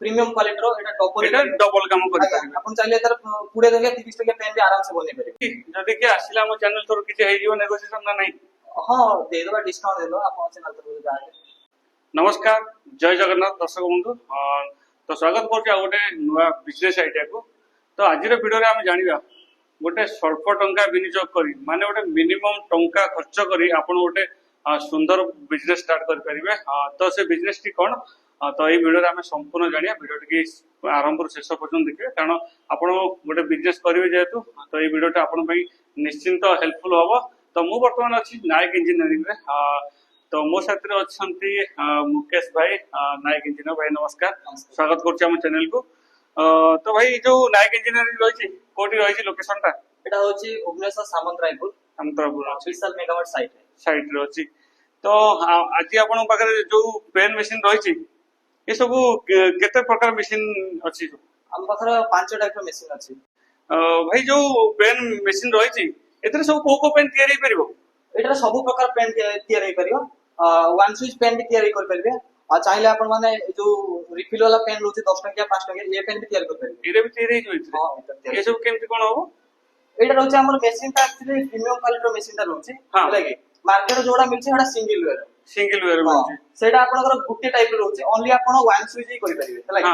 Premium quality रो एटा topper এটা double কাম করি পারিবে अपन चाहिए तर पुड़े देंगे 30 टका पेन भी आराम से बने पारे যদি কি আসিলা ଆମ ଚ୍ୟାନେଲ ତୋର କିଛି ହେଇଯିବ ନେଗୋସିଏସନ ନା ନାହିଁ हां दे दो डिस्काउंट दे दो अपन चैनल तर जाके नमस्कार जय जगन्नाथ दर्शक बंधु तो स्वागत करछि आ गोटे नुआ बिजनेस आइडिया को तो आज भिडियो आम जाना गोटे स्वल्प टंका विनियोग करी माने गोटे मिनिमम टंका खर्च करी आपण गोटे सुंदर बिजनेस स्टार्ट कर परिबे तो से बिजनेस टी कोन तो ये वीडियो आम संपूर्ण जानिया वीडियो टी आरंभ शेष पर्यटन देखिए कारण आपण गोटे बिजनेस करेंगे जेहेतु तो ये वीडियो आपण निश्चिंत हेल्पफुल हम तो मु बर्तमान अच्छी नायक इंजीनियरिंग रे तो मो साथ अच्छी मुकेश भाई नायक इंजीनियर भाई नमस्कार स्वागत कर चैनल को तो भाई जो नायक इंजीनियरिंग रही कोटी रही लोकेशन टा एटा होची भुवनेश्वर सामंतरायपुर सामंतरायपुर अच्छी विशाल मेगावाट साइट रे अच्छी तो आज आपण पाखरे जो पेन मशीन रही ये सब केते प्रकार मशीन अच्छी हम पाखरे 5 टाइप रो मशीन अछि भाई जो पेन मशीन रही एतरे सब को पेन तैयारी करिवो एटा सब प्रकार पेन तैयारी करियो वन स्विच पेन भी तैयारी कर परिबे आ चाहिले अपन माने जो रिफिल वाला पेन रोचे 10 टका 5 टका ये पेन भी तैयारी कर परिबे इरे भी तैयारी होइछ हां ये सब केमति कोन हो एटा रोचे हमर मशीन ता एक्चुअली प्रीमियम क्वालिटी रो मशीन ता रोचे लागे मार्केट जोड़ा मिलছে एटा सिंगल वेयर मिलছে सेटा आपनकर गुटे टाइप रो रोचे ओनली आपण वन स्विच ही करि परिबे लागे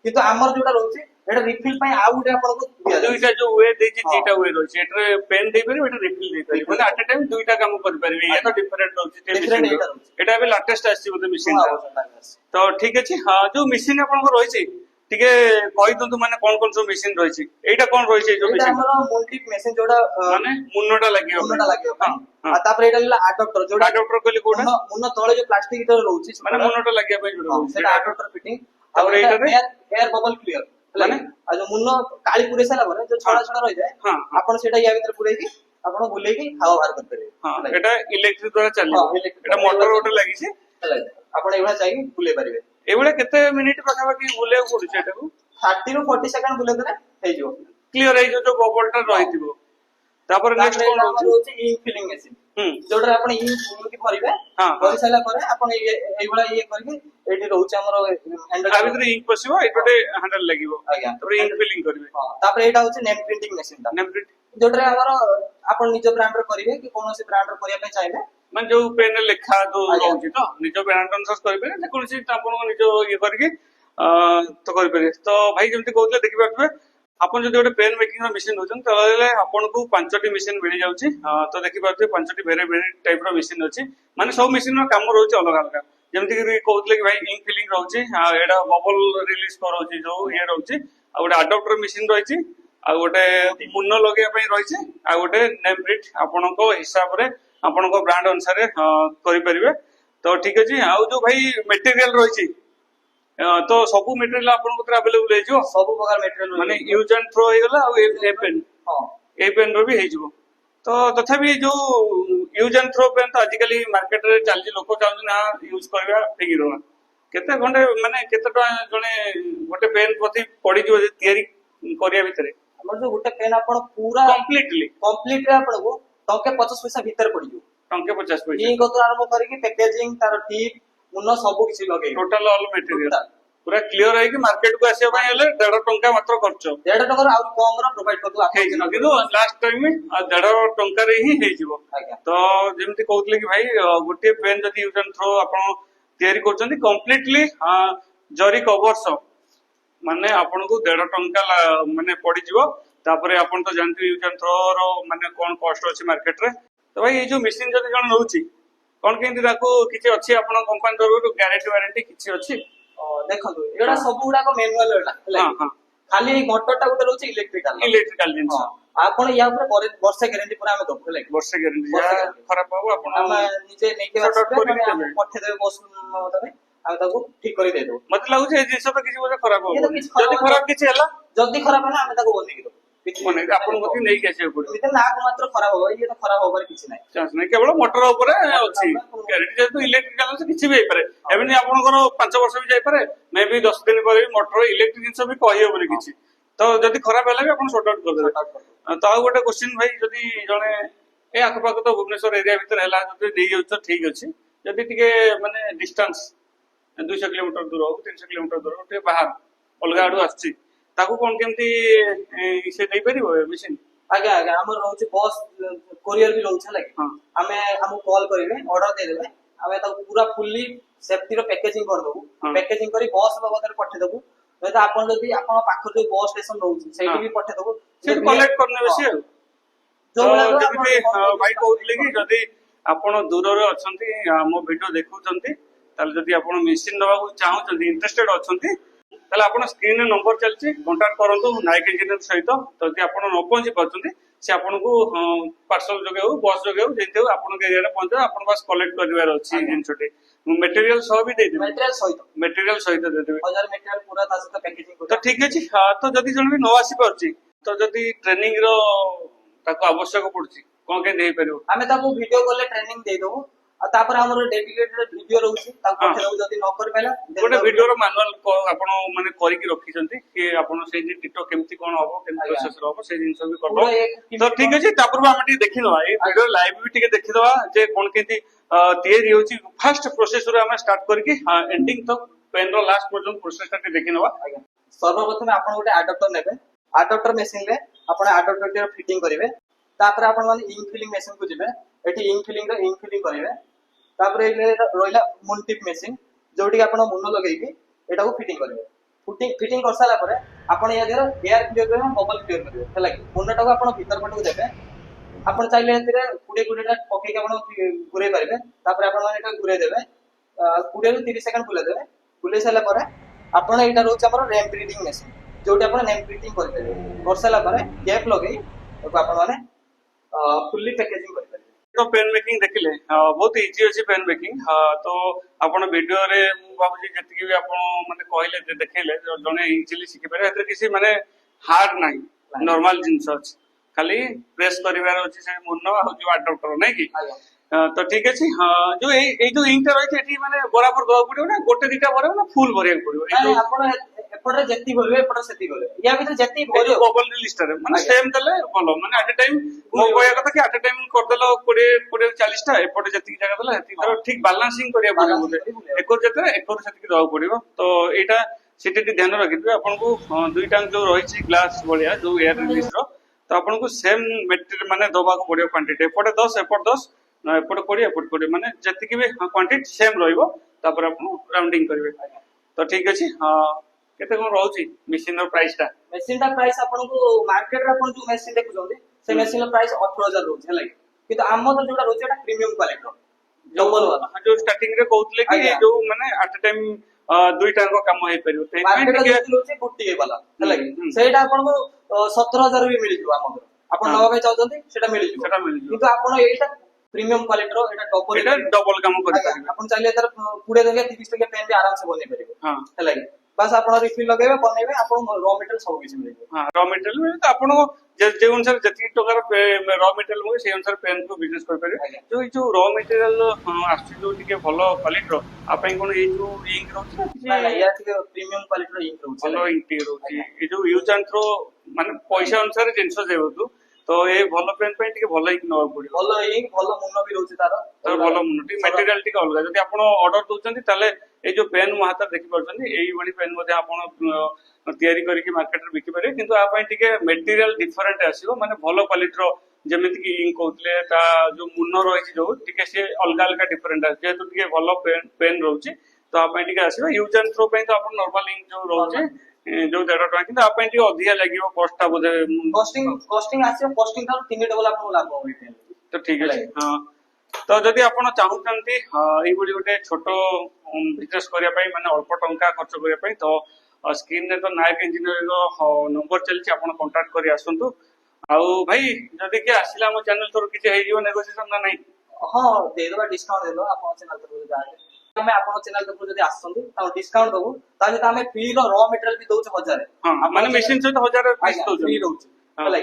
किंतु हमर जोड़ा रोचे एटा रिफिल पई आ गुटे आपनको दुईटा जो वे देछि तीटा वे रोचे एटा पेन दे परिबे एटा रिफिल दे परिबे माने एट अ टाइम दुईटा काम कर परिबे ये तो डिफरेंट रोचे मशीन एटा बे लेटेस्ट आसी बोते मशीन तो ठीक अछि हां जो मशीन आपनको रहिछि टिके कहि दंतु माने कोन सब मशीन रहिछि एटा कोन रहिछि जो मशीन हमर मोल्टिक मशीन जोड़ा माने मुन्नटा लागियो आ तापर एटा ला अडॉप्टर जोड़ा अडॉप्टर कहली कोटा मुन्न तळे जो प्लास्टिक इटर रहउछि माने मुन्नटा लागिया पय जोड़ा सेटा अडॉप्टर फिटिंग और एटा एयर बबल क्लियर माने आ जो मुन्न काली पुरे साला पर जो छोड़ा छोड़ा रहि जाय आपण सेटा या भीतर पुरै की आपण बुले की हवा बाहर कर परिबे हां एटा इलेक्ट्रिक द्वारा चली एटा मोटर ओटर लागि छै आपण एवढा चाहिए बुले परिबे एवढे केते मिनिट पाखा बाकी बुले पडुछ एटा को 30 ରୁ 40 सेकंड बुले करे हे जो क्लियर है जो बबलटा रहिथिबो तापर नेक्स्ट कोन होची इंक फिलिंग मशीन जोडर आपण इंक भरिबे भरि साला करे आपण एइबळा ये करके एठी रहउची हमर हैंडल आ भीतर इंक पसिबो एटोटे हैंडल लागिवो तापर इंक फिलिंग करबे तापर एटा होची नेम प्रिंटिंग मशीन ता नेम प्रिंट जोडर हमर आपण निज ब्रांड रो करिवे कि कोनोसी ब्रांड रो करिया पे चाहिले माने जो पेन लिखा जो रहउची तो निज ब्रांड अनुसार करबे जे कोनसी आपण निज ये करके तो कर परिबे तो भाई जेमति कहउले देखि पाबे आपण जदि गोटे पेन मेकिंग मशीन होचन तले आपण को 5टी मशीन मिल जाउची तो देखि पाबे 5टी वेरे वेरे टाइप रो मशीन अछि माने सब मशीन रो काम रहउची अलग अलग जेमति कि कहउले कि भाई इंक फिलिंग रहउची एडा बबल रिलीज करउची जो ये रहउची आ गोटे अडॉप्टर मशीन रहिची आ गोटे मुन्न लगे पई रहिची आ गोटे नेम प्रिंट आपण को हिसाब रे आपण को ब्रांड अनुसार करि परिबे तो ठीक अछि आ जो भाई मटेरियल रहिची तो सब मटेरियल आपन को अवेलेबल हे जो सब प्रकार मटेरियल माने यूज एंड थ्रो हे गला आ ए पेन हां ए पेन रो भी हे जिवो तो तथापि जो यूज एंड थ्रो पेन तो आजिकली मार्केट रे चलजी लोक चाहू ना यूज करबा ठीक रहा केते घंटे माने केते टा जने गोटे पेन प्रति पड़ी जो तयारी करिया भितरे हमर जो गोटे पेन आपन पूरा कंप्लीटली रे आपन को टंके 50 पैसा भीतर पड़ी जो टंके 50 पैसा ई को तो आरंभ करी पैकेजिंग तार टिप मुन्न सब किछि लगे टोटल ऑल मटेरियल पूरा क्लियर है कि मार्केट को आसे भाई हले 1.5 टंका मात्र खर्च 1.5 टका और कम रो प्रोवाइड करदो आपन किनो लास्ट टाइम में 1.5 टंका रे ही हे जिवो तो जेमति कहउतले कि भाई गोटे पेन जदी यूज एंड थ्रो आपन तयारी करचंदी कंप्लीटली जरी कवर सब माने आपन को 1.5 टंका माने पड़ी जिवो तापरे आपन तो जानथि यूज एंड थ्रो रो माने कोन कॉस्ट अछि मार्केट रे तो भाई ये जो मशीन जदी जण नउची कोन केंति ताको किछि अछि आपन कंपनी तरफ गारंटी वारंटी किछि अछि देखो एडा सब गुडा को मैनुअल एडा हां खाली मोटरटा गुटे रहउची इलेक्ट्रिकल जिंस आपण या ऊपर वर्ष गारंटी पूरा हम दब लागे वर्ष गारंटी खराब हो आपण हम नीचे नेके पठे देबे बस मतलब आ ताको ठीक करि दे दो मत लागु जे जिंस तो किछि बोले खराब हो जदी खराब किछि हला जदी खराब हला हम ताको बंदी दो माने आपण गति नै के आसे पड़ो इते नाक मात्र खराब हो ये तो खराब होबार किछि नै चांस नै केवल मोटर ऊपर अछि गारंटी जेतु इलेक्ट्रिकल से किछि भी होई पारे एबनी आपनकर 5 वर्ष भी जाई पारे मे भी 10 दिन पर मोटर इलेक्ट्रिक जिंस भी कहि होबनी किछि तो जदी खराब हला भी आपण सॉर्ट आउट कर देबे तो आ गोटे क्वेश्चन भाई जदी जने ए आखपाख तो भुवनेश्वर एरिया भीतर हला जदी देई जाउ तो ठीक अछि जदी टिके माने डिस्टेंस 200 किलोमीटर दूर हो 300 किलोमीटर दूर हो बाहर अलग आडू आसची ताकू कोन केमती से देई परिबो मशीन आगे आगे हमर रहउछि बस कोरियर भी रहउछि लागि हां हमें हमु कॉल करिवे ऑर्डर दे देबे हमें त पूरा फुल्ली सेफ्टी रो पैकेजिंग कर दबु हाँ। पैकेजिंग करी बस बाबदरे पठे दबु नै त आपन जदी आपन पाखर जो बस स्टेशन रहउछि सेठी हाँ। भी पठे दबु से कलेक्ट करने बेसी जो जदी भाई कहउतले कि जदी आपण दूर रे अछंती हमो वीडियो देखुचंती ताले जदी आपण मशीन नबा को चाहउचंती इंटरेस्टेड अछंती ताले आपण स्क्रीन रे नंबर चलची कांटेक्ट करंतु नायक इंजीनियर सहित तो जदी आपण न पहुंची पाछंती से आपण को पार्सल जोगे हो बस जोगे हो जेते आपण के एरिया रे पहुंचे आपण पास कलेक्ट करबार अछि जिनछोटे मटेरियल सब भी दे देबे मटेरियल सहित दे देबे हजार मटेरियल पूरा ता सहित पैकेजिंग तो ठीक अछि तो जदी जण भी न आसी परची तो जदी ट्रेनिंग रो ताको आवश्यक पड़ची कोन के देई परियो हमें ताको वीडियो कॉल ट्रेनिंग दे दबु आ तापर हमर डेडिकेटेड वीडियो रहउछि ताको हाँ। पठे दबु जदी न कर पाला गोटे वीडियो रो मैनुअल आपण माने करि कि रखिसंती कि आपण से जे टिटो केमती कोन हबो केमती आଜ୍ଞା। प्रोसेस रहबो से जिंस भी पूरा करबो एक तो ठीक अछि तापर हम टी देखि दवा ए वीडियो लाइव भी टिके देखि दवा जे कोन केंती तयारी होछि फर्स्ट प्रोसेस रो हम स्टार्ट करके एंडिंग तक पेन रो लास्ट पर्यंत प्रोसेस टा देखि नवा सर्वप्रथम आपण गोटे अडप्टर नेबे अडप्टर मशीन ले आपण अडप्टर के फिटिंग करिवे तापर आपण माने इंक फिलिंग मशीन को जिवे एठी इंक फिलिंग करिवे तापर एले रोइला मुन टिप मशीन जोटी आपण मुन लगेइबी एटा को फिटिंग करिवे फिटिंग कर साला परे आपण या देर एयर क्लियर करिवे बबल क्लियर करिवे हला कि मुनटा को आपण भीतर पटको देबे आपण चाइले एतिरे कुडे टा पके के आपण घुरे पारिबे तापर आपण माने एटा घुरे देबे 20 ରୁ 30 सेकंड बुले देबे बुले साला परे आपण एटा रोच हमर रैम ब्रीडिंग मशीन जोटी आपण नेम ब्रीडिंग कर देबे कर साला परे गैप लगेई तो आपण माने फुल्ली पैकेजिंग कर देबे तो पेन मेकिंग देखिले बहुत इजी अछि पेन मेकिंग तो आपण वीडियो रे मु बाबूजी जति भी आपण माने कहले देखैले जने इजीली सिखि पारे एते किसी माने हार्ड नाही नॉर्मल जिंस अछि खाली प्रेस करिवार अछि से मुन्नो आ जो अडप्टर नै कि तो ठीक अछि जो ए जो इंक रहि एठी माने बराबर दवा पड़ियो ना गोटे दिटा भरे ना फुल भरिया पड़ियो नाही आपण एपटे जति भरबे एपटे सेति भरबे या भीतर जति भरियो बबल लिस्ट रे माने सेम देले बोलो माने एट टाइम मो कहया कथा कि एट टाइम कर देलो 20 40 टा एपटे जति जगह देला हेति तर ठीक बैलेंसिंग करिया पड़ियो बोले एकोर जते एकोर सेति दवा पड़ियो तो एटा सेति ध्यान रखिबे आपन को दुईटा जो रहिछि ग्लास बलिया जो एयर रिलीज रो तो आपन को सेम मटेरियल माने दबा को पड़ियो क्वांटिटी एपटे 10 एपटे 10 ना एपटे 20 एपटे 20 माने जति भी क्वांटिटी सेम रहइबो तापर आपन राउंडिंग करिवे तो ठीक अछि केते कोन रहउछि मशीन रो प्राइस टा मशीन दा प्राइस आपन को मार्केट रे आपन जो मशीन देखु जोंदे से मशीन रो प्राइस 18000 रहउछ हला किंतु आम तो जोटा रहउछ एटा प्रीमियम क्वालिटी रो डबल वाला जो स्टार्टिंग रे कहउतले कि जो माने एट टाइम दुईटा को काम हे परियो ते मार्केट रे रहउछ गुट्टी वाला हला सेटा आपन को 17000 भी मिलि जो आम आपन नवा पे चाहउछन्ती सेटा मिलि जो किंतु आपन एटा प्रीमियम क्वालिटी रो एटा डबल काम करि परिबे आपन चाहिले तर 20 टका 30 टका पेन भी आराम से बने परिबे हां हला बस आपण रिफिल लगेबे बनेबे आपण रॉ मटेरियल सब किछ मिलबे हां रॉ मटेरियल तो आपण जे अनुसार जति टकार रॉ मटेरियल हो से अनुसार पेन को बिजनेस कर परिबे जो रॉ मटेरियल आछि जो टिके भलो क्वालिटी रो आपन कोन ए जो इंक रहउछि ना या टिके प्रीमियम क्वालिटी रो इंक रहउछि भलो इंक रहउछि ए जो यूज एंड थ्रो माने पैसा अनुसार जिंस देबतु तो ए भलो पेन पे टिके भलो इंक न पड़ियो भलो इंक भलो मुनो भी रहउछि तार भलो मुनो टी मटेरियल टिके अलग जदि आपण ऑर्डर दोचंती ताले ए जो पेन मो हाथ देखि परछंती एई बडी पेन मध्ये आपण तयारी करी कि मार्केट रे बिकि पारे किंतु आ पई टिके मटेरियल डिफरेंट आसीबो माने भलो क्वालिटी रो जेमिति कि इंक होतले ता जो मुनो रहिछि जो टिके से अलग अलग डिफरेंट आसी जेतु टिके भलो पेन रहउछि तो आ पई टिके आसीबो यूज एंड थ्रो पई तो आपण नॉर्मल इंक जो रहउछि जो 1.5 टका किंतु आ पई टिके अधिया लागिवो कॉस्ट ता बोधे कॉस्टिंग आसीबो कॉस्टिंग तार 3 डबल आपण लाभ होई पेन तो ठीक है हां तो जदि आपण चाहूचंती एई बडी गोटे छोटो बिजनेस करिया पई माने अल्प टंका खर्च करिया पई तो स्क्रीन रे तो नायक इंजीनियरिंग नंबर चलछि आपण कांटेक्ट करि आसंतु आउ भाई जदि के आसिला हम चैनल तोर किछ हे जीव नेगोशिएशन ना नहीं हां दे दबा डिस्काउंट दे दो आपण चैनल तोर जाए हमें आपण चैनल तोर जदि आसंतु ता डिस्काउंट दबो ता जे हमें फ्री रो रॉ मटेरियल भी दोछ 1000 हां माने मशीन से तो 1000 पीस तो फ्री रहउछ हला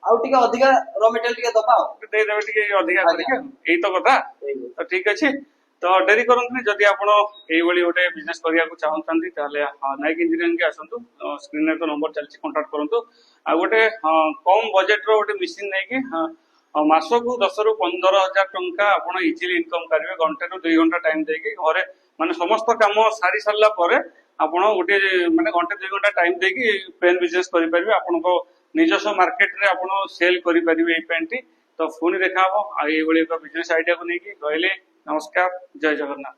आउ टिके अधिका रॉ मटेरियल टिके दबा दे देबे टिके अधिका करिके एई तो कथा तो ठीक अछि तो डेरी करंतनी जदि आपण एई बळी गोटे बिजनेस करिया को चाहंतंती ताले नायक इंजीनियरिंग के आसंतु स्क्रीन रे तो नंबर चलछि कांटेक्ट करंतु आ गोटे कम बजट रो गोटे मशीन नै कि मासो को 10 ରୁ 15000 टंका आपण इजीली इनकम करिवे घंटे रो 2 घंटा टाइम देके घरे माने समस्त काम सारी सरला परे ଆପଣ ଗୋଟେ ମାନେ घंटे 2 घंटा टाइम देकी पेन बिजनेस करि परिबे आपनको निजस्व मार्केट रे आपण सेल करि परिबे ए पेन टी तो पुणी देखा हम आ एभली एक बिजनेस आइडिया को लेकिन रहले नमस्कार जय जगन्नाथ।